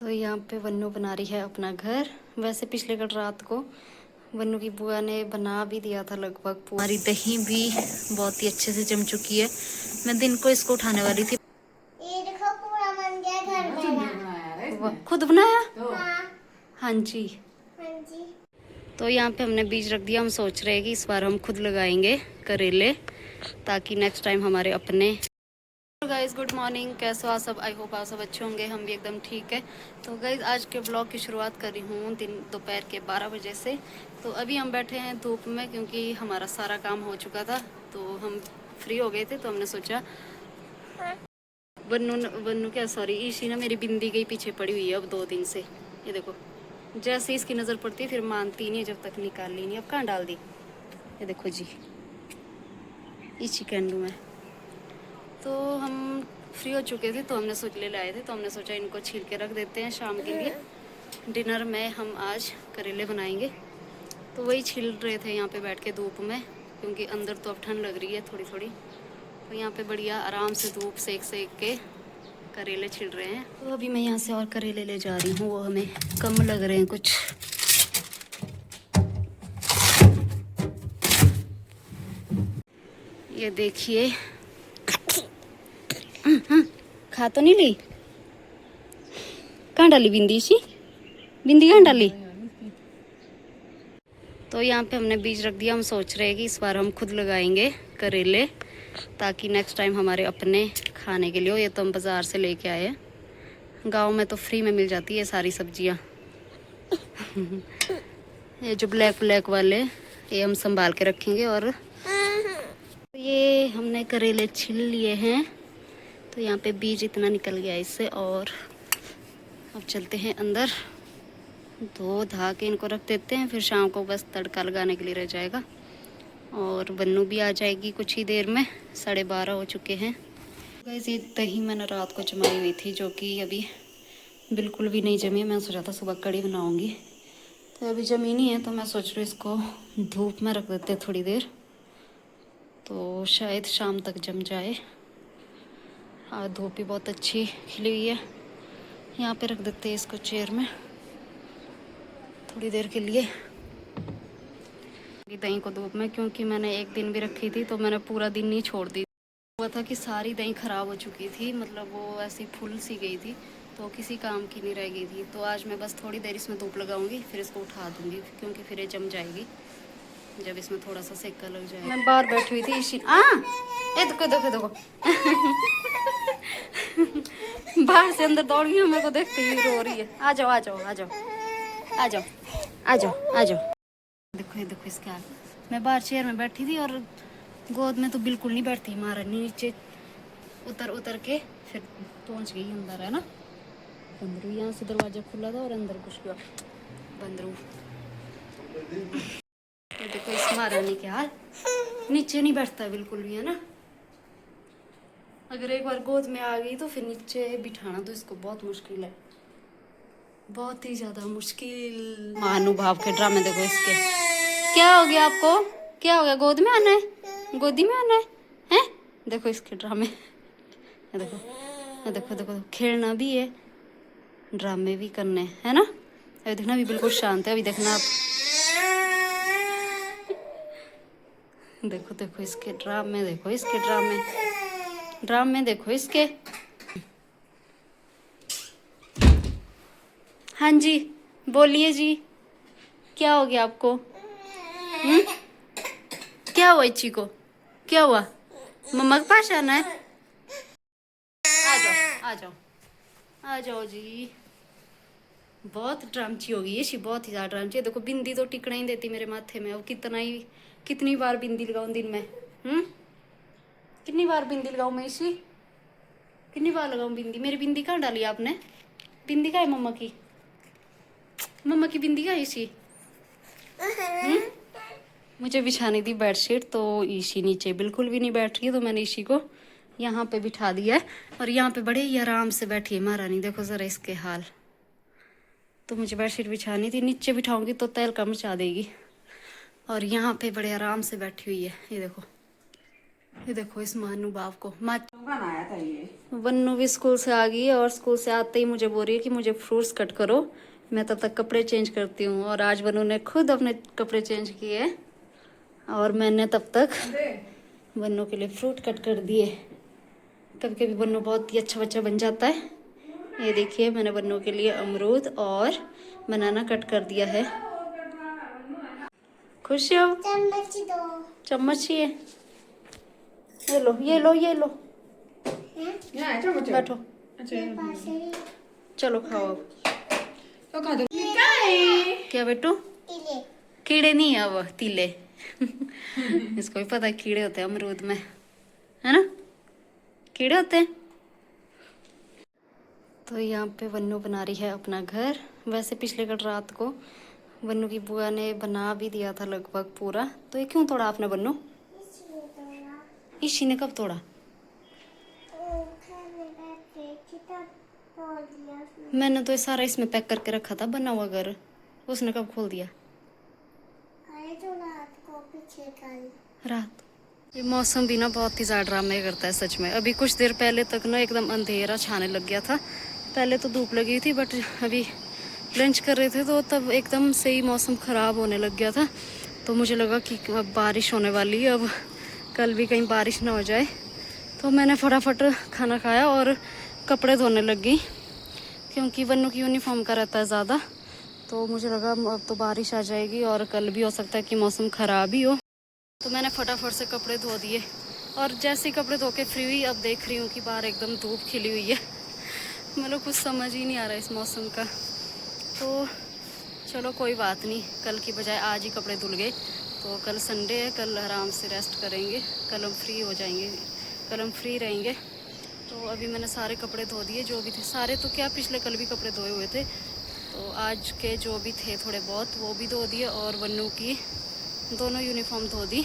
तो यहाँ पे वन्नू बना रही है अपना घर। वैसे पिछले कल रात को वन्नू की बुआ ने बना भी दिया था लगभग। हमारी दही भी बहुत ही अच्छे से जम चुकी है। मैं दिन को इसको उठाने वाली थी। ये देखो पूरा बन गया घर मेरा। खुद बनाया? हाँ। हाँ जी। हाँ जी। तो यहाँ पे हमने बीज रख दिया। हम सोच रहे हैं कि इस बार हम खुद लगाएंगे करेले, ताकि नेक्स्ट टाइम हमारे अपने। गाइज गुड मॉर्निंग, कैसे हो आप सब? आई होप आप सब अच्छे होंगे। हम भी एकदम ठीक है। तो गाइज आज के ब्लॉग की शुरुआत कर रही हूँ दोपहर के 12 बजे से। तो अभी हम बैठे हैं धूप में, क्योंकि हमारा सारा काम हो चुका था। तो हम फ्री हो गए थे, तो हमने सोचा वन्नू क्या, सॉरी, ईशी ना मेरी बिंदी गई पीछे पड़ी हुई है अब 2 दिन से। ये देखो, जैसे इसकी नज़र पड़ती है फिर मानती नहीं, जब तक निकाल ली नहीं। अब कहाँ डाल दी? ये देखो जी, ईशी कैंडू में। तो हम फ्री हो चुके थे, तो हमने सोच ले आए थे, तो हमने सोचा इनको छील के रख देते हैं शाम के लिए। डिनर में हम आज करेले बनाएंगे। तो वही छील रहे थे यहाँ पे बैठ के धूप में, क्योंकि अंदर तो अब ठंड लग रही है थोड़ी थोड़ी। तो यहाँ पे बढ़िया आराम से धूप सेक सेक के करेले छिल रहे हैं। तो अभी मैं यहाँ से और करेले ले जा रही हूँ, वो हमें कम लग रहे हैं कुछ। ये देखिए, खा तो नहीं ली? कहाँ डाली बिंदी? सी बिंदी कहाँ डाली? तो यहाँ पे हमने बीज रख दिया। हम सोच रहे हैं कि इस बार हम खुद लगाएंगे करेले, ताकि नेक्स्ट टाइम हमारे अपने खाने के लिए हो। ये तो हम बाज़ार से लेके आए हैं। गांव में तो फ्री में मिल जाती है सारी सब्जियाँ। ये जो ब्लैक ब्लैक वाले, ये हम संभाल के रखेंगे। और ये हमने करेले छिल लिए हैं। तो यहाँ पे बीज इतना निकल गया इससे। और अब चलते हैं अंदर, धो धा के इनको रख देते हैं। फिर शाम को बस तड़का लगाने के लिए रह जाएगा। और वन्नू भी आ जाएगी कुछ ही देर में। 12:30 हो चुके हैं। वैसे ये दही मैंने रात को जमाई हुई थी, जो कि अभी बिल्कुल भी नहीं जमी। मैं सोचा था सुबह कड़ी बनाऊंगी, तो अभी जमी नहीं है। तो मैं सोच रही हूँ इसको धूप में रख देते थोड़ी देर, तो शायद शाम तक जम जाए। आज धूप भी बहुत अच्छी खिली हुई है। यहाँ पे रख देते हैं इसको चेयर में थोड़ी देर के लिए, दही को धूप में। क्योंकि मैंने एक दिन भी रखी थी, तो मैंने पूरा दिन नहीं छोड़ दी। हुआ था कि सारी दही ख़राब हो चुकी थी, मतलब वो ऐसी फूल सी गई थी, तो किसी काम की नहीं रह गई थी। तो आज मैं बस थोड़ी देर इसमें धूप लगाऊंगी, फिर इसको उठा दूंगी, क्योंकि फिर ये जम जाएगी जब इसमें थोड़ा सा सेका लग जाए। मैं बाहर बैठी हुई थी इसी ये देखो देखो देखो। बाहर से अंदर दौड़ गई, मेरे को देखते ही रो रही है। आ जाओ आ जाओ आ जाओ आ जाओ आ जाओ आ जाओ। देखो ये देखो इसका हाल। मैं बाहर चेयर में बैठी थी, और गोद में तो बिल्कुल नहीं बैठती। महारानी नीचे उतर उतर के फिर पहुंच गई अंदर, है ना। बंदरू यहाँ से दरवाजा खुला था और अंदर घुस गया बंदरू। ये देखो इस महारानी के हाल, नीचे नहीं बैठता बिल्कुल भी, है ना। अगर एक बार गोद में आ गई तो फिर नीचे बिठाना तो इसको बहुत मुश्किल है, बहुत ही ज्यादा मुश्किल। महानुभाव के ड्रामे देखो इसके। क्या हो गया आपको? क्या हो गया? गोद में आना है? गोदी में आना है? हैं? देखो इसके ड्रामे। ये देखो ये देखो देखो, खेलना भी है, ड्रामे भी करने, है ना। अभी देखना, अभी बिल्कुल शांत है। अभी देखना आप, देखो देखो इसके ड्रामे, देखो इसके ड्रामे, ड्रामे देखो इसके। हाँ जी, बोलिए जी, क्या हो गया आपको? क्या हुआ इच्ची को? क्या हुआ? मम्मा के पास आना है? आ जाओ आ जाओ आ जाओ जी। बहुत ड्रामची हो गई है शी, बहुत ही ज़्यादा ड्रामची है। देखो बिंदी तो टिकना ही देती मेरे माथे में। अब कितनी बार बिंदी लगाऊं दिन में? कितनी बार बिंदी लगाऊं मैं इसी? कितनी बार लगाऊं बिंदी? मेरी बिंदी कहाँ डाली आपने? बिंदी कहाँ है मम्मा की? मम्मा की बिंदी कहाँ है इसी? मुझे बिछानी थी बेडशीट, तो ईशी नीचे बिल्कुल भी नहीं बैठ रही है, तो मैंने ईशी को यहाँ पे बिठा दिया है। और यहाँ पे बड़े ही आराम से बैठी है महारानी। देखो ज़रा इसके हाल। तो मुझे बेडशीट बिछानी थी, नीचे बिठाऊंगी तो तहलका मचा देगी। और यहाँ पे बड़े आराम से बैठी हुई है, ये देखो। ये देखो इस महानुभाव को। बनाया था ये। वन्नू भी स्कूल से आ गई है और स्कूल से आते ही मुझे बोल रही है कि मुझे फ्रूट्स कट करो, मैं तब तक कपड़े चेंज करती हूँ। और आज वन्नू ने खुद अपने कपड़े चेंज किए और मैंने तब तक वन्नू के लिए फ्रूट कट कर दिए। कभी कभी वन्नू बहुत ही अच्छा बच्चा बन जाता है। ये देखिए मैंने वन्नू के लिए अमरूद और बनाना कट कर दिया है। खुश हो? चम्मच दो। चम्मच चाहिए? ये लो ये लो ये लो। यहाँ चम्मच बैठो अच्छा मेरे पास है चलो खाओ अब। तो खा दो। क्या है? क्या बेटू? इले। कीड़े नहीं है वो, तीले। इसको भी पता है कीड़े होते हैं अमरूद में, है ना? कीड़े होते हैं। तो यहाँ पे वन्नू बना रही है अपना घर। वैसे पिछले कल रात को वन्नू की बुआ ने बना भी दिया था लगभग पूरा। तो ये क्यों तोड़ा आपने वन्नू? इसलिए तोड़ा। ईशी ने कब तोड़ा? घर में बैठे किताब तोड़ दिया उसने। मैंने तो ये सारा इसमें पैक करके रखा था बना हुआ घर, उसने कब खोल दिया? अरे जो रात को पीछे कल। रात। ये मौसम भी ना बहुत ही ज़्यादा ड्रामे करता है सच में। अभी कुछ देर पहले तक ना एकदम अंधेरा छाने लग गया था। पहले तो धूप लगी थी बट अभी लंच कर रहे थे तो तब एकदम से ही मौसम ख़राब होने लग गया था। तो मुझे लगा कि अब बारिश होने वाली है, अब कल भी कहीं बारिश ना हो जाए। तो मैंने फटाफट खाना खाया और कपड़े धोने लग गई क्योंकि वन्नू की यूनिफॉर्म का रहता है ज़्यादा। तो मुझे लगा अब तो बारिश आ जाएगी और कल भी हो सकता है कि मौसम ख़राब ही हो। तो मैंने फटाफट से कपड़े धो दिए और जैसे ही कपड़े धो के फ्री हुई अब देख रही हूँ कि बाहर एकदम धूप खिली हुई है। मतलब कुछ समझ ही नहीं आ रहा इस मौसम का। तो चलो कोई बात नहीं, कल की बजाय आज ही कपड़े धुल गए। तो कल संडे है, कल आराम से रेस्ट करेंगे, कल हम फ्री हो जाएंगे, कल हम फ्री रहेंगे। तो अभी मैंने सारे कपड़े धो दिए जो भी थे, सारे तो क्या पिछले कल भी कपड़े धोए हुए थे। तो आज के जो भी थे थोड़े बहुत वो भी धो दिए और वन्नू की दोनों यूनिफॉर्म धो दी,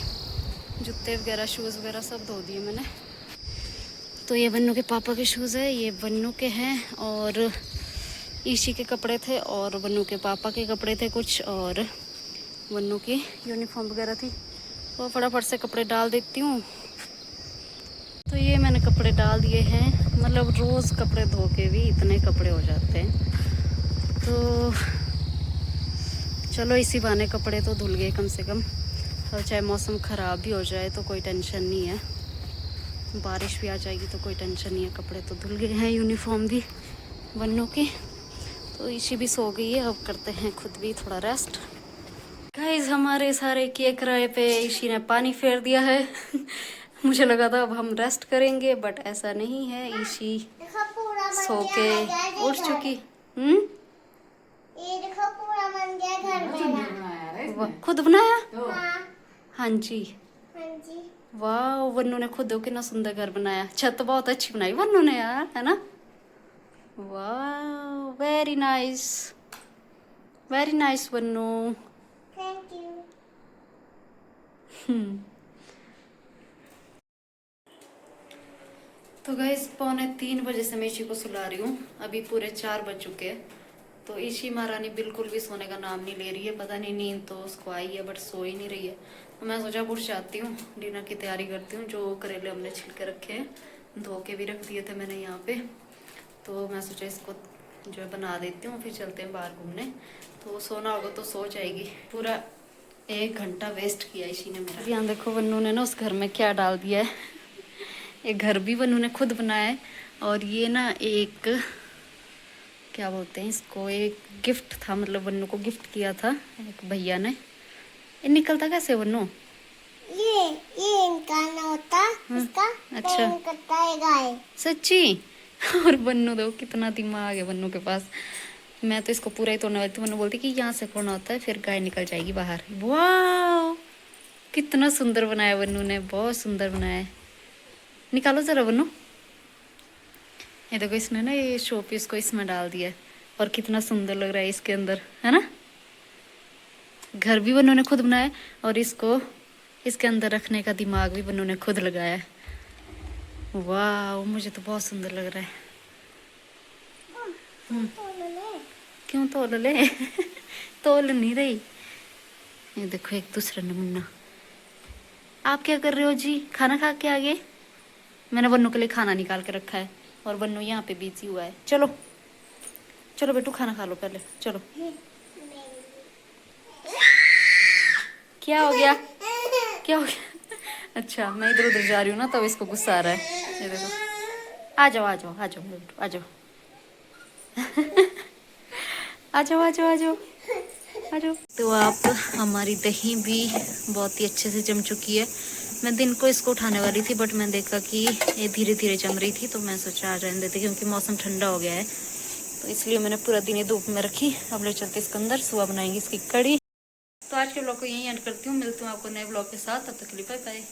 जूते वगैरह शूज़ वगैरह सब धो दिए मैंने। तो ये वन्नू के पापा के शूज़ है, ये वन्नू के हैं और ईशी के कपड़े थे और वन्नू के पापा के कपड़े थे कुछ और वन्नू की यूनिफॉर्म वगैरह थी। तो फटाफट से कपड़े डाल देती हूँ। तो ये मैंने कपड़े डाल दिए हैं, मतलब रोज़ कपड़े धो के भी इतने कपड़े हो जाते हैं। तो चलो इसी बहाने कपड़े तो धुल गए कम से कम, और चाहे मौसम ख़राब भी हो जाए तो कोई टेंशन नहीं है, बारिश भी आ जाएगी तो कोई टेंशन नहीं है। कपड़े तो धुल गए हैं, यूनिफॉर्म भी वन्नू की। तो ईशी भी सो गई है, अब करते हैं खुद भी थोड़ा रेस्ट। गाइस हमारे सारे केक किराए पे ईशी ने पानी फेर दिया है। मुझे लगा था अब हम रेस्ट करेंगे बट ऐसा नहीं है, ईशी देखो पूरा बन सो गया के है, जल्दी उठ घर। चुकी। ये देखो पूरा बन गया घर मेरा। बनाया है वाह, इसने। खुद बनाया? तो हाँ हाँ जी। हाँ जी। वाह वन्नू ने खुद कितना सुंदर घर बनाया। छत बहुत अच्छी बनाई वन्नू ने यार, है ना? वाह very nice Vannu. Thank you. तो गाइस 2:45 से मैं ईशी को सुला रही हूँ, अभी पूरे 4 बज चुके हैं। तो ईशी महारानी बिल्कुल भी सोने का नाम नहीं ले रही है, पता नहीं नींद तो उसको आई है बट सो ही नहीं रही है। तो मैं सोचा उठ जाती हूँ, डिनर की तैयारी करती हूँ। जो करेले हमने छिलके रखे हैं, धो के भी रख दिए थे मैंने यहाँ पे, तो मैं सोचा इसको जो है बना देती हूँ, फिर चलते हैं बाहर घूमने। तो सोना होगा तो सो जाएगी। पूरा 1 घंटा वेस्ट किया ईशी ने मेरा। यहाँ देखो वन्नू ने ना उस घर में क्या डाल दिया है। ये घर भी वन्नू ने खुद बनाया है और ये ना एक क्या बोलते हैं इसको, एक गिफ्ट था, मतलब वन्नू को गिफ्ट किया था एक भैया ने। ये निकलता कैसे वन्नू? ये इनका ना होता, इसका अच्छा। पेन करता है गाय। सच्ची? और वन्नू दो कितना दिमाग है वन्नू के पास। मैं तो इसको पूरा ही तोड़ने वाली थी, वन्नू बोलती कि यहाँ से फोड़ना होता है फिर गाय निकल जाएगी बाहर। वाह कितना सुंदर बनाया वन्नू ने, बहुत सुंदर बनाया है। निकालो जरा वन्नू। ये देखो इसने ना ये शो पीस को इसमें डाल दिया है और कितना सुंदर लग रहा है इसके अंदर, है ना? घर भी वन्नू ने खुद बनाया और इसको इसके अंदर रखने का दिमाग भी वन्नू ने खुद लगाया है। वाह मुझे तो बहुत सुंदर लग रहा है। क्यों तोल ले? तोल नहीं रही। ये देखो एक दूसरा नमूना। आप क्या कर रहे हो जी? खाना खा के आगे? मैंने बन्नू के लिए खाना निकाल के रखा है और बन्नू यहाँ पे बिजी हुआ है। चलो चलो बेटू खाना खा लो पहले, चलो। क्या हो गया? क्या हो गया? अच्छा मैं इधर उधर जा रही हूँ ना, तब इसको गुस्सा आ रहा है। ये देखो, आ जाओ आ जाओ आ जाओ बेटू, आ जाओ। आ जाओ आ जाओ आ जाओ आ जाओ। तो आप, हमारी दही भी बहुत ही अच्छे से जम चुकी है। मैं दिन को इसको उठाने वाली थी, बट मैं देखा कि ये धीरे धीरे जम रही थी, तो मैं सोचा आ रहने देते, क्योंकि मौसम ठंडा हो गया है, तो इसलिए मैंने पूरा दिन ये धूप में रखी। अब ले चलते इसके अंदर, सुबह बनाएंगे इसकी कड़ी। तो आज के ब्लॉग को यहीं एंड करती हूँ, मिलती हूँ आपको नए ब्लॉग के साथ, तब तक के लिए बाय बाय।